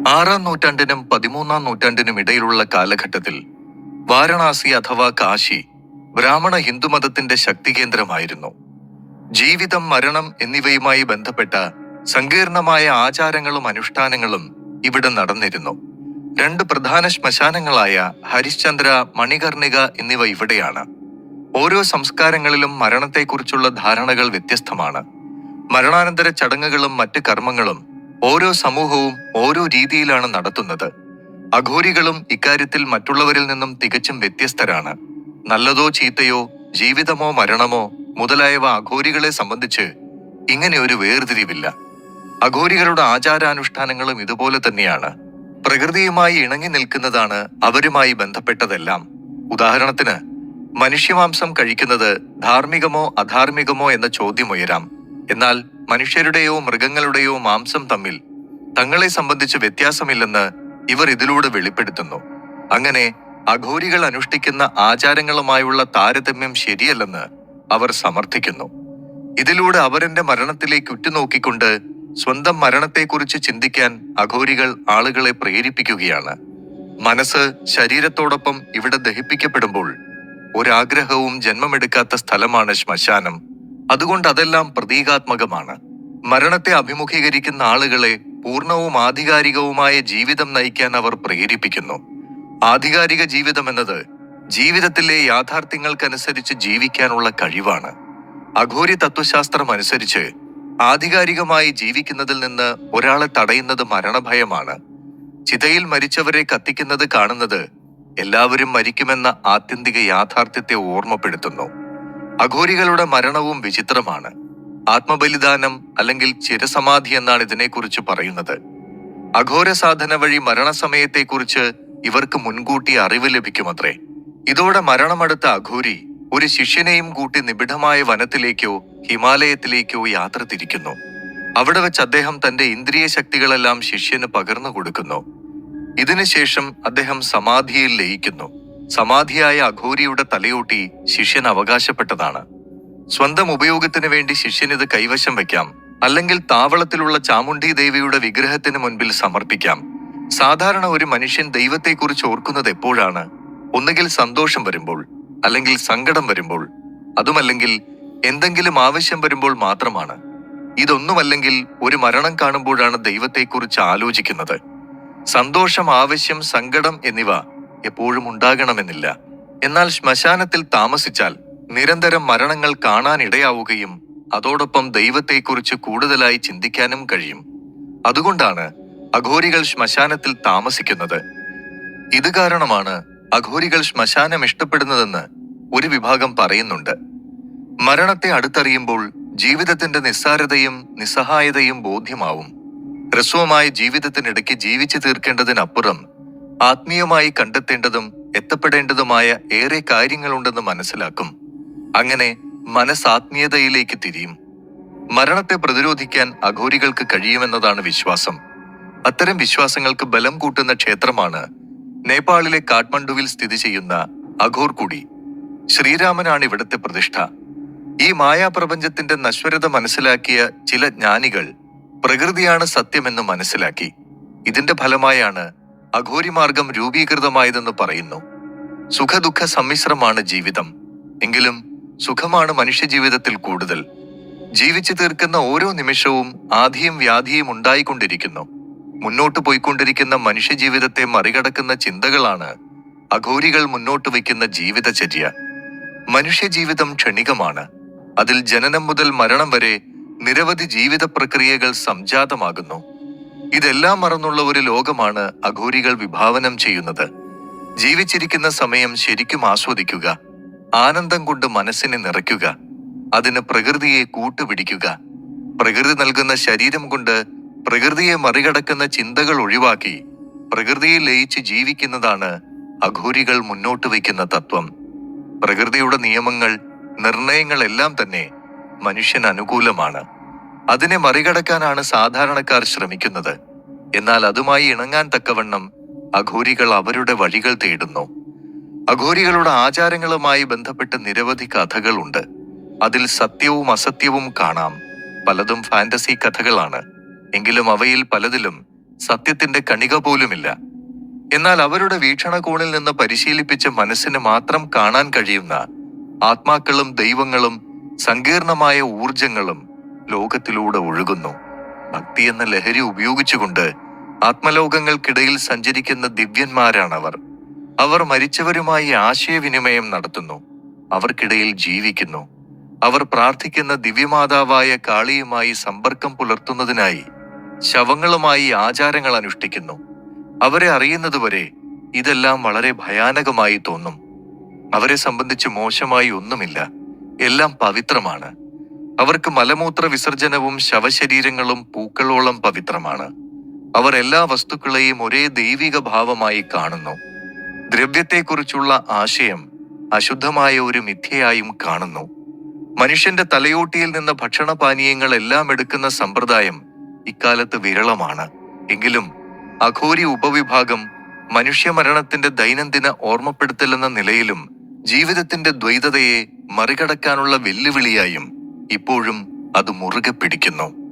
6-ാം നൂറ്റാണ്ടിനും 13-ാം നൂറ്റാണ്ടിനും ഇടയിലുള്ള കാലഘട്ടത്തിൽ വാരണാസി അഥവാ കാശി ബ്രാഹ്മണ ഹിന്ദുമതത്തിന്റെ ശക്തികേന്ദ്രമായിരുന്നു. ജീവിതം, മരണം എന്നിവയുമായി ബന്ധപ്പെട്ട സങ്കീർണമായ ആചാരങ്ങളും അനുഷ്ഠാനങ്ങളും ഇവിടെ നടന്നിരുന്നു. 2 പ്രധാന ശ്മശാനങ്ങളായ ഹരിശ്ചന്ദ്ര, മണികർണിക എന്നിവ ഇവിടെയാണ്. ഓരോ സംസ്കാരങ്ങളിലും മരണത്തെക്കുറിച്ചുള്ള ധാരണകൾ വ്യത്യസ്തമാണ്. മരണാനന്തര ചടങ്ങുകളും മറ്റ് കർമ്മങ്ങളും ഓരോ സമൂഹവും ഓരോ രീതിയിലാണ് നടത്തുന്നത്. അഘോരികളും ഇക്കാര്യത്തിൽ മറ്റുള്ളവരിൽ നിന്നും തികച്ചും വ്യത്യസ്തരാണ്. നല്ലതോ ചീത്തയോ, ജീവിതമോ മരണമോ മുതലായവ അഘോരികളെ സംബന്ധിച്ച് ഇങ്ങനെ ഒരു വേർതിരിവില്ല. അഘോരികളുടെ ആചാരാനുഷ്ഠാനങ്ങളും ഇതുപോലെ തന്നെയാണ്. പ്രകൃതിയുമായി ഇണങ്ങി നിൽക്കുന്നതാണ് അവരുമായി ബന്ധപ്പെട്ടതെല്ലാം. ഉദാഹരണത്തിന്, മനുഷ്യമാംസം കഴിക്കുന്നത് ധാർമ്മികമോ അധാർമികമോ എന്ന ചോദ്യമുയരാം. എന്നാൽ മനുഷ്യരുടെയോ മൃഗങ്ങളുടെയോ മാംസം തമ്മിൽ തങ്ങളെ സംബന്ധിച്ച് വ്യത്യാസമില്ലെന്ന് ഇവർ ഇതിലൂടെ വെളിപ്പെടുത്തുന്നു. അങ്ങനെ അഘോരികൾ അനുഷ്ഠിക്കുന്ന ആചാരങ്ങളുമായുള്ള താരതമ്യം ശരിയല്ലെന്ന് അവർ സമർത്ഥിക്കുന്നു. ഇതിലൂടെ അവരെന്റെ മരണത്തിലേക്ക് ഉറ്റുനോക്കിക്കൊണ്ട് സ്വന്തം മരണത്തെക്കുറിച്ച് ചിന്തിക്കാൻ അഘോരികൾ ആളുകളെ പ്രേരിപ്പിക്കുകയാണ്. മനസ്സ് ശരീരത്തോടൊപ്പം ഇവിടെ ദഹിപ്പിക്കപ്പെടുമ്പോൾ ഒരാഗ്രഹവും ജന്മമെടുക്കാത്ത സ്ഥലമാണ് ശ്മശാനം. അതുകൊണ്ട് അതെല്ലാം പ്രതീകാത്മകമാണ്. മരണത്തെ അഭിമുഖീകരിക്കുന്ന ആളുകളെ പൂർണ്ണവും ആധികാരികവുമായ ജീവിതം നയിക്കാൻ അവർ പ്രേരിപ്പിക്കുന്നു. ആധികാരിക ജീവിതം എന്നത് ജീവിതത്തിലെ യാഥാർത്ഥ്യങ്ങൾക്കനുസരിച്ച് ജീവിക്കാനുള്ള കഴിവാണ്. അഘോരി തത്വശാസ്ത്രം അനുസരിച്ച് ആധികാരികമായി ജീവിക്കുന്നതിൽ നിന്ന് ഒരാളെ തടയുന്നത് മരണഭയമാണ്. ചിതയിൽ മരിച്ചവരെ കത്തിക്കുന്നത് കാണുന്നത് എല്ലാവരും മരിക്കുമെന്ന ആത്യന്തിക യാഥാർത്ഥ്യത്തെ ഓർമ്മപ്പെടുത്തുന്നു. അഘോരികളുടെ മരണവും വിചിത്രമാണ്. ആത്മബലിദാനം അല്ലെങ്കിൽ ചിരസമാധി എന്നാണ് ഇതിനെക്കുറിച്ച് പറയുന്നത്. അഘോര സാധന വഴി മരണസമയത്തെക്കുറിച്ച് ഇവർക്ക് മുൻകൂട്ടി അറിവ് ലഭിക്കുമത്രേ. ഇതോടെ മരണമടുത്ത അഘോരി ഒരു ശിഷ്യനെയും കൂട്ടി നിബിഡമായ വനത്തിലേക്കോ ഹിമാലയത്തിലേക്കോ യാത്ര തിരിക്കുന്നു. അവിടെ വെച്ച് അദ്ദേഹം തന്റെ ഇന്ദ്രിയ ശക്തികളെല്ലാം ശിഷ്യന് പകർന്നു കൊടുക്കുന്നു. ഇതിനുശേഷം അദ്ദേഹം സമാധിയിൽ ലയിക്കുന്നു. സമാധിയായ അഘോരിയുടെ തലയോട്ടി ശിഷ്യൻ അവകാശപ്പെട്ടതാണ്. സ്വന്തം ഉപയോഗത്തിന് വേണ്ടി ശിഷ്യനിത് കൈവശം വയ്ക്കാം, അല്ലെങ്കിൽ താവളത്തിലുള്ള ചാമുണ്ഡി ദേവിയുടെ വിഗ്രഹത്തിന് മുൻപിൽ സമർപ്പിക്കാം. സാധാരണ ഒരു മനുഷ്യൻ ദൈവത്തെക്കുറിച്ച് ഓർക്കുന്നത് എപ്പോഴാണ്? ഒന്നുകിൽ സന്തോഷം വരുമ്പോൾ, അല്ലെങ്കിൽ സങ്കടം വരുമ്പോൾ, അതുമല്ലെങ്കിൽ എന്തെങ്കിലും ആവശ്യം വരുമ്പോൾ മാത്രമാണ്. ഇതൊന്നുമല്ലെങ്കിൽ ഒരു മരണം കാണുമ്പോഴാണ് ദൈവത്തെക്കുറിച്ച് ആലോചിക്കുന്നത്. സന്തോഷം, ആവശ്യം, സങ്കടം എന്നിവ എപ്പോഴും ഉണ്ടാകണമെന്നില്ല. എന്നാൽ ശ്മശാനത്തിൽ താമസിച്ചാൽ നിരന്തരം മരണങ്ങൾ കാണാനിടയാവുകയും അതോടൊപ്പം ദൈവത്തെക്കുറിച്ച് കൂടുതലായി ചിന്തിക്കാനും കഴിയും. അതുകൊണ്ടാണ് അഘോരികൾ ശ്മശാനത്തിൽ താമസിക്കുന്നത്. ഇത് കാരണമാണ് അഘോരികൾ ശ്മശാനം ഇഷ്ടപ്പെടുന്നതെന്ന് ഒരു വിഭാഗം പറയുന്നുണ്ട്. മരണത്തെ അടുത്തറിയുമ്പോൾ ജീവിതത്തിന്റെ നിസ്സാരതയും നിസ്സഹായതയും ബോധ്യമാവും. ഹ്രസ്വമായ ജീവിതത്തിനിടയ്ക്ക് ജീവിച്ചു തീർക്കേണ്ടതിനപ്പുറം ആത്മീയമായി കണ്ടെത്തേണ്ടതും എത്തപ്പെടേണ്ടതുമായ ഏറെ കാര്യങ്ങളുണ്ടെന്ന് മനസ്സിലാക്കും. അങ്ങനെ മനസ്സാത്മീയതയിലേക്ക് തിരിയും. മരണത്തെ പ്രതിരോധിക്കാൻ അഘോരികൾക്ക് കഴിയുമെന്നതാണ് വിശ്വാസം. അത്തരം വിശ്വാസങ്ങൾക്ക് ബലം കൂട്ടുന്ന ക്ഷേത്രമാണ് നേപ്പാളിലെ കാഠ്മണ്ഡുവിൽ സ്ഥിതി ചെയ്യുന്ന അഘോർകുടി. ശ്രീരാമനാണ് ഇവിടുത്തെ പ്രതിഷ്ഠ. ഈ മായാപ്രപഞ്ചത്തിന്റെ നശ്വരത മനസ്സിലാക്കിയ ചില ജ്ഞാനികൾ പ്രകൃതിയാണ് സത്യമെന്ന് മനസ്സിലാക്കി. ഇതിന്റെ ഫലമായാണ് അഘോരിമാർഗം രൂപീകൃതമായതെന്ന് പറയുന്നു. സുഖദുഃഖ സമ്മിശ്രമാണ് ജീവിതം. എങ്കിലും സുഖമാണ് മനുഷ്യജീവിതത്തിൽ കൂടുതൽ. ജീവിച്ചു തീർക്കുന്ന ഓരോ നിമിഷവും ആധിയും വ്യാധിയും ഉണ്ടായിക്കൊണ്ടിരിക്കുന്നു. മുന്നോട്ട് പോയിക്കൊണ്ടിരിക്കുന്ന മനുഷ്യജീവിതത്തെ മറികടക്കുന്ന ചിന്തകളാണ് അഘോരികൾ മുന്നോട്ട് വയ്ക്കുന്ന ജീവിതചര്യ. മനുഷ്യജീവിതം ക്ഷണികമാണ്. അതിൽ ജനനം മുതൽ മരണം വരെ നിരവധി ജീവിത പ്രക്രിയകൾ സംജാതമാകുന്നു. ഇതെല്ലാം മറന്നുള്ള ഒരു ലോകമാണ് അഘോരികൾ വിഭാവനം ചെയ്യുന്നത്. ജീവിച്ചിരിക്കുന്ന സമയം ശരിക്കും ആസ്വദിക്കുക, ആനന്ദം കൊണ്ട് മനസ്സിനെ നിറയ്ക്കുക, അതിന് പ്രകൃതിയെ കൂട്ടുപിടിക്കുക. പ്രകൃതി നൽകുന്ന ശരീരം കൊണ്ട് പ്രകൃതിയെ മറികടക്കുന്ന ചിന്തകൾ ഒഴിവാക്കി പ്രകൃതിയിൽ ലയിച്ച് ജീവിക്കുന്നതാണ് അഘോരികൾ മുന്നോട്ട് വയ്ക്കുന്ന തത്വം. പ്രകൃതിയുടെ നിയമങ്ങൾ, നിർണയങ്ങളെല്ലാം തന്നെ മനുഷ്യന് അനുകൂലമാണ്. അതിനെ മറികടക്കാനാണ് സാധാരണക്കാർ ശ്രമിക്കുന്നത്. എന്നാൽ അതുമായി ഇണങ്ങാൻ തക്കവണ്ണം അഘോരികൾ അവരുടെ വഴികൾ തേടുന്നു. അഘോരികളുടെ ആചാരങ്ങളുമായി ബന്ധപ്പെട്ട് നിരവധി കഥകളുണ്ട്. അതിൽ സത്യവും അസത്യവും കാണാം. പലതും ഫാന്റസി കഥകളാണ്. എങ്കിലും അവയിൽ പലതിലും സത്യത്തിന്റെ കണിക പോലുമില്ല. എന്നാൽ അവരുടെ വീക്ഷണകോണിൽ നിന്ന് പരിശീലിപ്പിച്ച മനസ്സിന് മാത്രം കാണാൻ കഴിയുന്ന ആത്മാക്കളും ദൈവങ്ങളും സങ്കീർണമായ ഊർജങ്ങളും ലോകത്തിലൂടെ ഒഴുകുന്നു. ഭക്തി എന്ന ലഹരി ഉപയോഗിച്ചുകൊണ്ട് ആത്മലോകങ്ങൾക്കിടയിൽ സഞ്ചരിക്കുന്ന ദിവ്യന്മാരാണവർ. അവർ മരിച്ചവരുമായി ആശയവിനിമയം നടത്തുന്നു, അവർക്കിടയിൽ ജീവിക്കുന്നു. അവർ പ്രാർത്ഥിക്കുന്ന ദിവ്യമാതാവായ കാളിയുമായി സമ്പർക്കം പുലർത്തുന്നതിനായി ശവങ്ങളുമായി ആചാരങ്ങൾ അനുഷ്ഠിക്കുന്നു. അവരെ അറിയുന്നതുവരെ ഇതെല്ലാം വളരെ ഭയാനകമായി തോന്നും. അവരെ സംബന്ധിച്ച് മോശമായി ഒന്നുമില്ല, എല്ലാം പവിത്രമാണ്. അവർക്ക് മലമൂത്ര വിസർജനവും ശവശരീരങ്ങളും പൂക്കളോളം പവിത്രമാണ്. അവർ എല്ലാ വസ്തുക്കളെയും ഒരേ ദൈവിക ഭാവമായി കാണുന്നു. ദ്രവ്യത്തെക്കുറിച്ചുള്ള ആശയം അശുദ്ധമായ ഒരു മിഥ്യയായും കാണുന്നു. മനുഷ്യന്റെ തലയോട്ടിയിൽ നിന്ന് ഭക്ഷണപാനീയങ്ങൾ എല്ലാം എടുക്കുന്ന സമ്പ്രദായം ഇക്കാലത്ത് വിരളമാണ്. എങ്കിലും അഘോരി ഉപവിഭാഗം മനുഷ്യമരണത്തിന്റെ ദൈനംദിന ഓർമ്മപ്പെടുത്തലെന്ന നിലയിലും ജീവിതത്തിന്റെ ദ്വൈതതയെ മറികടക്കാനുള്ള വെല്ലുവിളിയായും ഇപ്പോഴും അത് മുറുകെ പിടിക്കുന്നു.